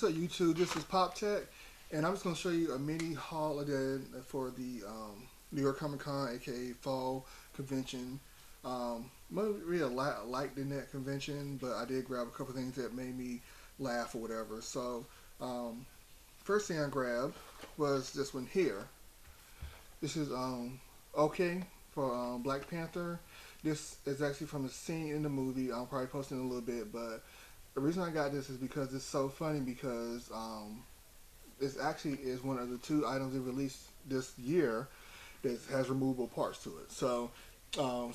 up YouTube? This is Pop Tech, and I'm just going to show you a mini haul I did for the New York Comic Con, aka Fall Convention. Wasn't really a lot liked in that convention, but I did grab a couple things that made me laugh or whatever. So, first thing I grabbed was this one here. This is okay for Black Panther. This is actually from a scene in the movie. I'll probably post it in a little bit, but the reason I got this is because it's so funny because this actually is one of the two items they released this year that has removable parts to it. So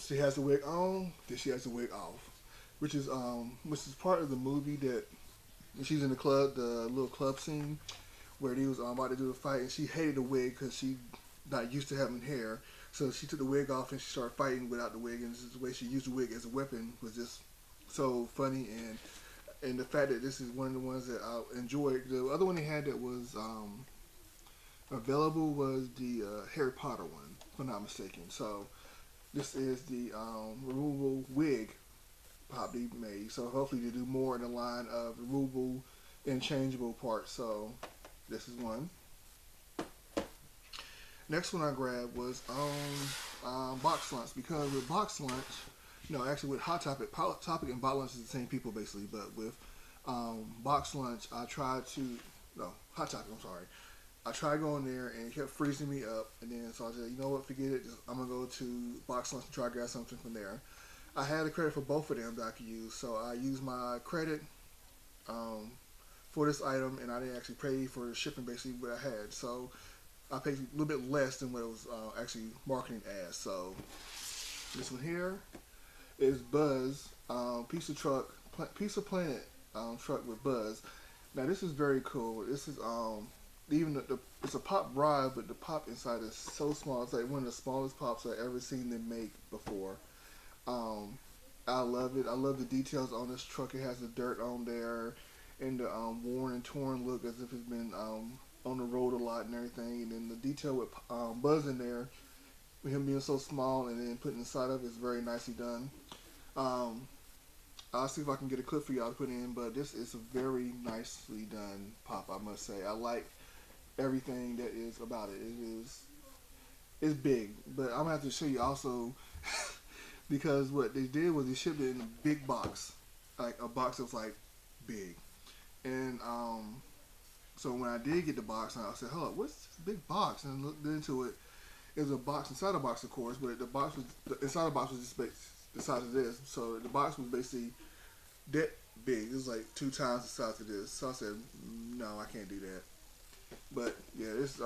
she has the wig on, then she has the wig off, which is part of the movie that she's in the club, the little club scene where he was about to do the fight, and she hated the wig because she not used to having hair. So she took the wig off and she started fighting without the wig, and this is the way she used the wig as a weapon was just so funny. And the fact that this is one of the ones that I enjoyed. The other one they had that was available was the Harry Potter one, if I'm not mistaken. So this is the removable wig pop they made. So hopefully they do more in the line of removable interchangeable parts. So this is one. Next one I grabbed was Box Lunch, because with Box Lunch, actually with Hot Topic and Box Lunch is the same people basically, but with Box Lunch, I tried to, no, Hot Topic, I'm sorry. I tried going there and it kept freezing me up, and then so I said, you know what, forget it, I'm going to go to Box Lunch and try to grab something from there. I had a credit for both of them that I could use, so I used my credit for this item, and I didn't actually pay for the shipping basically what I had, so I paid a little bit less than what it was actually marketing as. So this one here is Buzz, piece of planet truck with Buzz. Now this is very cool. This is even it's a pop ride, but the pop inside is so small. It's like one of the smallest pops I've ever seen them make before. I love it. I love the details on this truck. It has the dirt on there and the worn and torn look as if it's been on the road a lot and everything, and then the detail with Buzz in there, with him being so small and then put inside of it is very nicely done. I'll see if I can get a clip for y'all to put in, but this is a very nicely done pop, I must say. I like everything that is about it. It's big, but I'm gonna have to show you also because what they did was they shipped it in a big box, like a box that was like big, and so when I did get the box, I said, "Hold up, what's this big box?" And I looked into it. It was a box inside a box, of course, but inside the box was just the size of this. So the box was basically that big. It was like 2 times the size of this. So I said, "No, I can't do that." But yeah, it's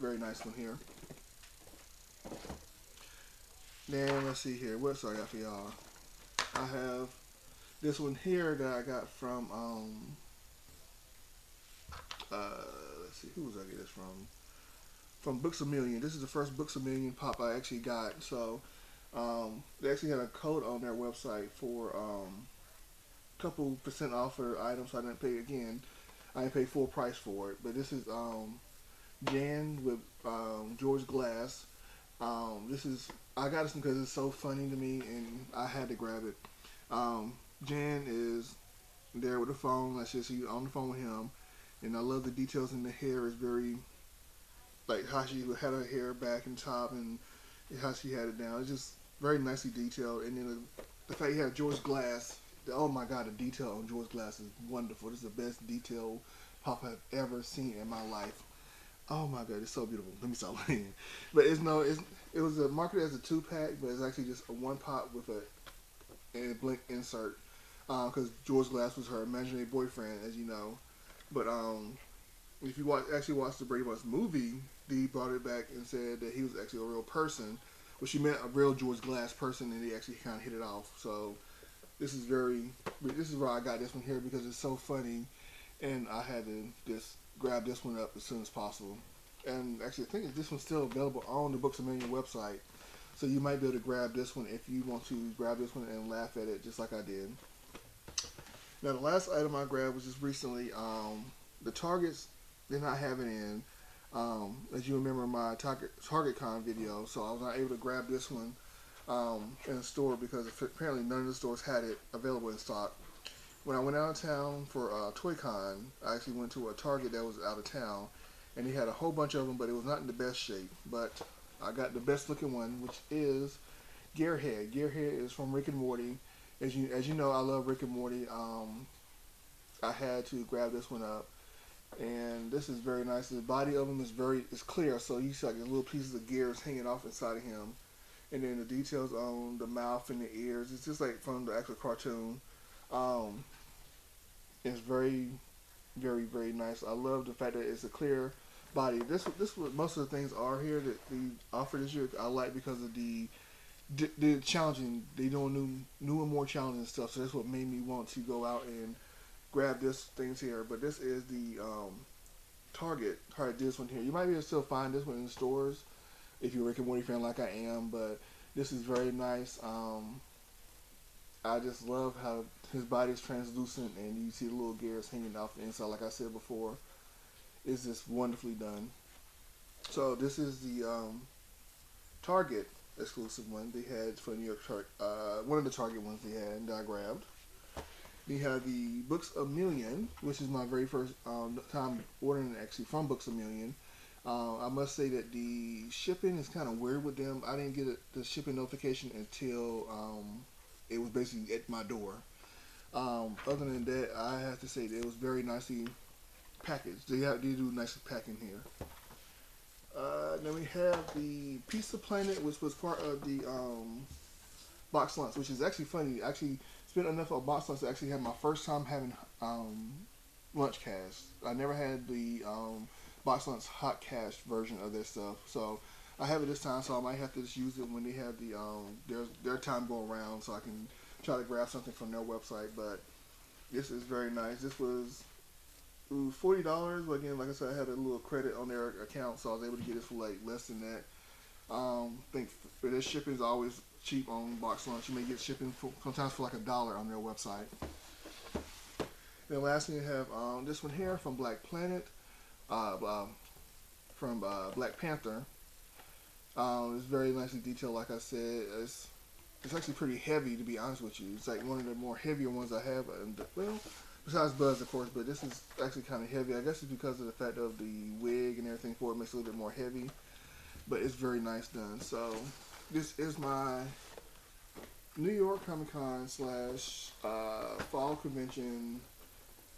very nice one here. Then let's see here. What else I got for y'all? I have this one here that I got from let's see, who was I get this from? From Books A Million. This is the first Books A Million pop I actually got. So they actually had a code on their website for a couple % off for items. So I didn't pay again. I didn't pay full price for it. But this is Jan with George Glass. I got this because it's so funny to me and I had to grab it. Jan is there with the phone. Let's just see on the phone with him. And I love the details in the hair. Is very, like how she had her hair back and top and how she had it down. It's just very nicely detailed. And then the fact you have George Glass, oh my God, the detail on George Glass is wonderful. This is the best detail pop I've ever seen in my life. Oh my God, it's so beautiful. Let me stop lying. But it was marketed as a 2-pack, but it's actually just a 1 pop with a blink insert. Because George Glass was her imaginary boyfriend, as you know. But if you actually watch the Brady Bunch movie, Dee brought it back and said that he was actually a real person. Well, she meant a real George Glass person, and they actually kind of hit it off. So this is why I got this one here, because it's so funny, and I had to just grab this one up as soon as possible. And actually, I think this one's still available on the Books A Million website, so you might be able to grab this one if you want to grab this one and laugh at it just like I did. Now, the last item I grabbed was just recently. The Targets did not have it in, as you remember my Target Con video, so I was not able to grab this one in the store because apparently none of the stores had it available in stock. when I went out of town for ToyCon, I actually went to a Target that was out of town, and they had a whole bunch of them, but it was not in the best shape. But I got the best looking one, which is Gearhead. Gearhead is from Rick and Morty. As you know, I love Rick and Morty. I had to grab this one up, and this is very nice. The body of him is clear, so you see like the little pieces of gears hanging off inside of him, and then the details on the mouth and the ears. It's just like from the actual cartoon. It's very, very, very nice. I love the fact that it's a clear body. This what most of the things are here that they offer this year. I like because of the challenging. They doing new and more challenging stuff. So that's what made me want to go out and grab this things here. But this is the Target this one here. You might be able to still find this one in the stores if you're a Rick and Morty fan like I am. But this is very nice. I just love how his body is translucent and you see the little gears hanging off the inside. Like I said before, it's just wonderfully done. So this is the Target exclusive one they had for New York Target. One of the Target ones they had that I grabbed. We have the Books A Million, which is my very first time ordering actually from Books A Million. I must say that the shipping is kind of weird with them. I didn't get the shipping notification until it was basically at my door. Other than that, I have to say that it was very nicely packaged. They do nice packing here. Then we have the Pizza Planet, which was part of the box lunch, which is actually funny. I actually spent enough of box lunch to actually have my first time having lunch cash. I never had the box lunch hot cash version of their stuff, so I have it this time. So I might have to just use it when they have the their time go around, so I can try to grab something from their website. But this is very nice. This was $40, but again, like I said, I had a little credit on their account, so I was able to get it for like less than that. I think their shipping is always cheap on box lunch. You may get shipping sometimes for like $1 on their website. Then lastly, you have this one here from Black Planet, from Black Panther. It's very nicely detailed. Like I said, it's actually pretty heavy, to be honest with you. It's like one of the more heavier ones I have. And, well, besides Buzz, of course, but this is actually kind of heavy. I guess it's because of the fact of the wig and everything for it makes it a little bit more heavy. But it's very nice done. So this is my New York Comic Con / Fall Convention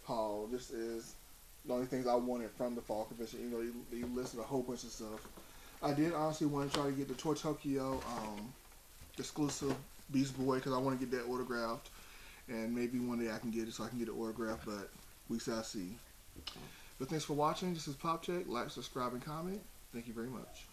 haul. This is the only things I wanted from the Fall Convention. You know, they listed a whole bunch of stuff. I did honestly want to try to get the Toy Tokyo exclusive Beast Boy because I want to get that autographed. And maybe one day I can get it so I can get it autographed, but we shall see. But thanks for watching. This is Pop Check. Like, subscribe, and comment. Thank you very much.